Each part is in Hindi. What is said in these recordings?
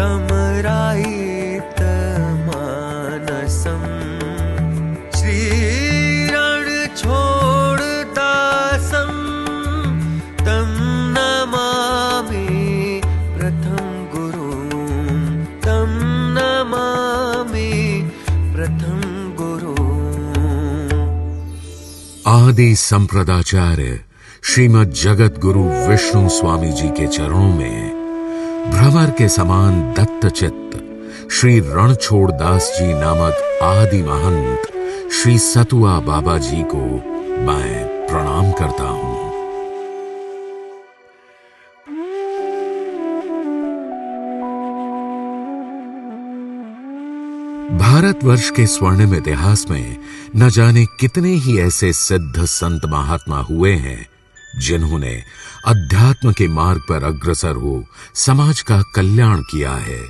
भ्रमरायित मानसम श्रीरण छोड़दासम तम नमामि प्रथम गुरुं तम नमामि प्रथम गुरुं। आदि संप्रदाचार्य श्रीमद् जगत गुरु विष्णु स्वामी जी के चरणों में भ्रमर के समान दत्त चित्त श्री रणछोड़ दास जी नामक आदि महंत श्री सतुआ बाबा जी को मैं प्रणाम करता हूं। भारतवर्ष के स्वर्णिम इतिहास में न जाने कितने ही ऐसे सिद्ध संत महात्मा हुए हैं जिन्होंने अध्यात्म के मार्ग पर अग्रसर हो समाज का कल्याण किया है।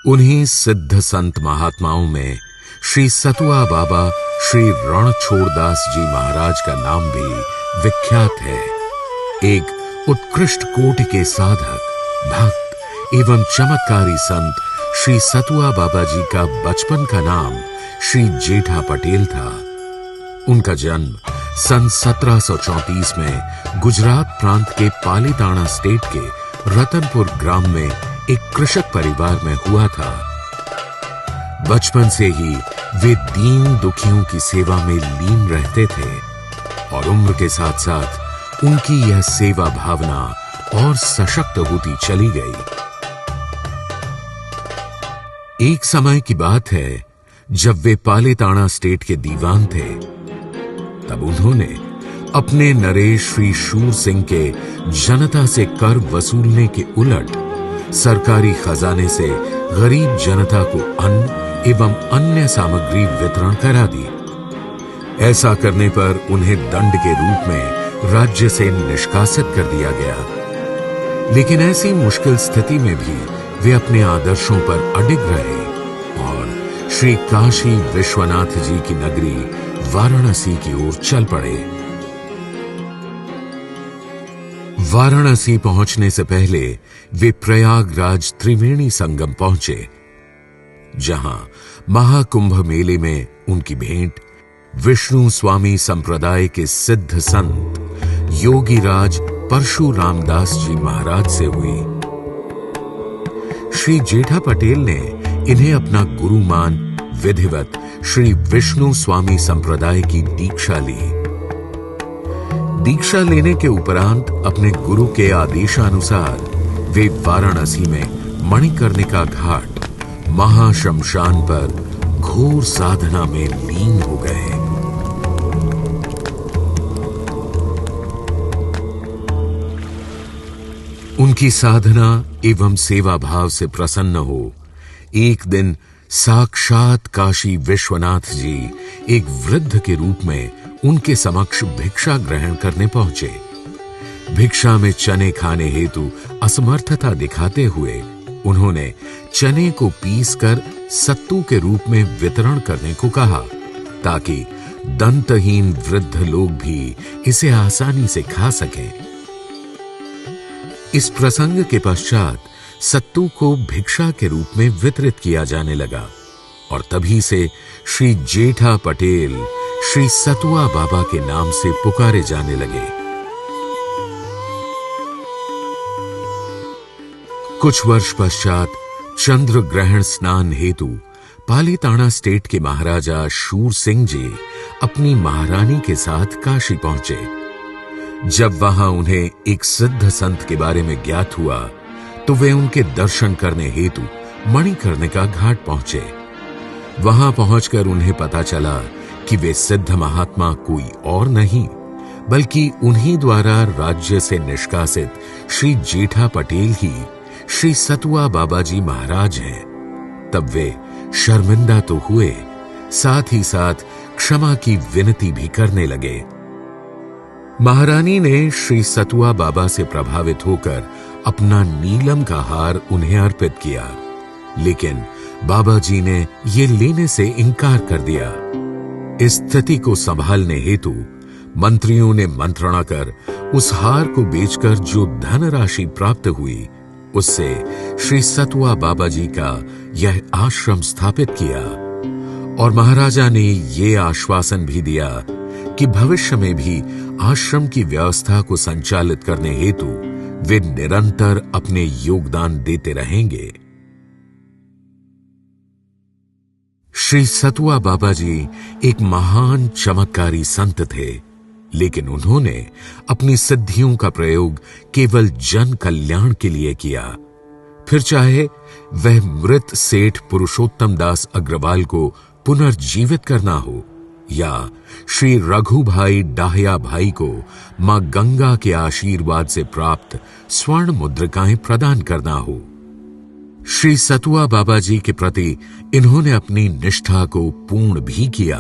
उन्हीं सिद्ध संत महात्माओं में श्री सतुआ बाबा श्री रणछोड़दास जी महाराज का नाम भी विख्यात है। एक उत्कृष्ट कोटि के साधक, भक्त एवं चमत्कारी संत श्री सतुआ बाबा जी का बचपन का नाम श्री जेठा पटेल था। उनका जन्म सन 1734 में गुजरात प्रांत के पालीताना स्टेट के रतनपुर ग्राम में एक कृषक परिवार में हुआ था। बचपन से ही वे दीन दुखियों की सेवा में लीन रहते थे और उम्र के साथ साथ उनकी यह सेवा भावना और सशक्त होती चली गई। एक समय की बात है जब वे पालीताना स्टेट के दीवान थे, तब उन्होंने अपने नरेश श्री शूर सिंह के जनता से कर वसूलने के उलट सरकारी खजाने से गरीब जनता को अन्न एवं अन्य सामग्री वितरण करा दी। ऐसा करने पर उन्हें दंड के रूप में राज्य से निष्कासित कर दिया गया। लेकिन ऐसी मुश्किल स्थिति में भी वे अपने आदर्शों पर अडिग रहे और श्री काशी विश्वनाथ जी की नगरी वाराणसी की ओर चल पड़े। वाराणसी पहुंचने से पहले वे प्रयागराज त्रिवेणी संगम पहुंचे, जहां महाकुंभ मेले में उनकी भेंट विष्णु स्वामी संप्रदाय के सिद्ध संत योगीराज परशुराम दास जी महाराज से हुई। श्री जेठा पटेल ने इन्हें अपना गुरु मान विधिवत श्री विष्णु स्वामी संप्रदाय की दीक्षा ली। दीक्षा लेने के उपरांत अपने गुरु के आदेशानुसार वे वाराणसी में मणिकर्णिका घाट महाशमशान पर घोर साधना में लीन हो गए। उनकी साधना एवं सेवा भाव से प्रसन्न हो एक दिन साक्षात काशी विश्वनाथ जी एक वृद्ध के रूप में उनके समक्ष भिक्षा ग्रहण करने पहुंचे। भिक्षा में चने खाने हेतु असमर्थता दिखाते हुए उन्होंने चने को पीसकर सत्तू के रूप में वितरण करने को कहा, ताकि दंतहीन वृद्ध लोग भी इसे आसानी से खा सकें। इस प्रसंग के पश्चात सत्तू को भिक्षा के रूप में वितरित किया जाने लगा और तभी से श्री जेठा पटेल श्री सतुआ बाबा के नाम से पुकारे जाने लगे। कुछ वर्ष पश्चात चंद्र ग्रहण स्नान हेतु पालीताना स्टेट के महाराजा शूर सिंह जी अपनी महारानी के साथ काशी पहुंचे। जब वहां उन्हें एक सिद्ध संत के बारे में ज्ञात हुआ तो वे उनके दर्शन करने हेतु मणिकर्णिका घाट पहुंचे। वहां पहुंचकर उन्हें पता चला कि वे सिद्ध महात्मा कोई और नहीं बल्कि उन्हीं द्वारा राज्य से निष्कासित श्री जेठा पटेल ही श्री सतुआ बाबा जी महाराज हैं। तब वे शर्मिंदा तो हुए, साथ ही साथ क्षमा की विनती भी करने लगे। महारानी ने श्री सतुआ बाबा से प्रभावित होकर अपना नीलम का हार उन्हें अर्पित किया, लेकिन बाबा जी ने ये लेने से इनकार कर दिया। इस स्थिति को संभालने हेतु मंत्रियों ने मंत्रणा कर उस हार को बेचकर जो धनराशि प्राप्त हुई उससे श्री सतुआ बाबा जी का यह आश्रम स्थापित किया और महाराजा ने ये आश्वासन भी दिया कि भविष्य में भी आश्रम की व्यवस्था को संचालित करने हेतु वे निरंतर अपने योगदान देते रहेंगे। श्री सतुआ बाबा जी एक महान चमत्कारी संत थे, लेकिन उन्होंने अपनी सिद्धियों का प्रयोग केवल जन कल्याण के लिए किया। फिर चाहे वह मृत सेठ पुरुषोत्तम दास अग्रवाल को पुनर्जीवित करना हो या श्री रघु भाई डाहिया भाई को मां गंगा के आशीर्वाद से प्राप्त स्वर्ण मुद्रिकाएं प्रदान करना हो, श्री सतुआ बाबा जी के प्रति इन्होंने अपनी निष्ठा को पूर्ण भी किया।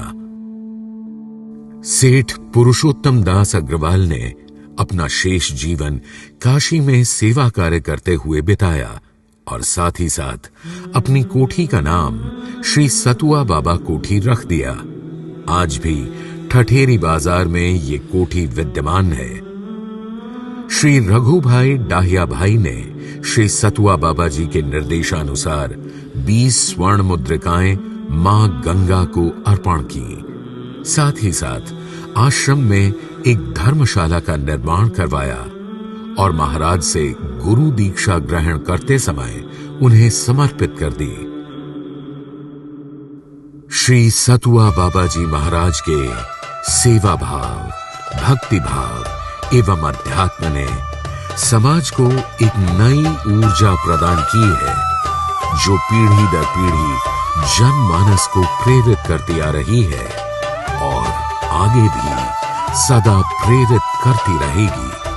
सेठ पुरुषोत्तम दास अग्रवाल ने अपना शेष जीवन काशी में सेवा कार्य करते हुए बिताया और साथ ही साथ अपनी कोठी का नाम श्री सतुआ बाबा कोठी रख दिया। आज भी ठठेरी बाजार में ये कोठी विद्यमान है। श्री रघु भाई डाहिया भाई ने श्री सतुआ बाबा जी के निर्देशानुसार 20 स्वर्ण मुद्रिकाएं मां गंगा को अर्पण की। साथ ही साथ आश्रम में एक धर्मशाला का निर्माण करवाया और महाराज से गुरु दीक्षा ग्रहण करते समय उन्हें समर्पित कर दी। श्री सतुआ बाबा जी महाराज के सेवा भाव, भक्ति भाव एवं अध्यात्म ने समाज को एक नई ऊर्जा प्रदान की है, जो पीढ़ी दर पीढ़ी जनमानस को प्रेरित करती आ रही है और आगे भी सदा प्रेरित करती रहेगी।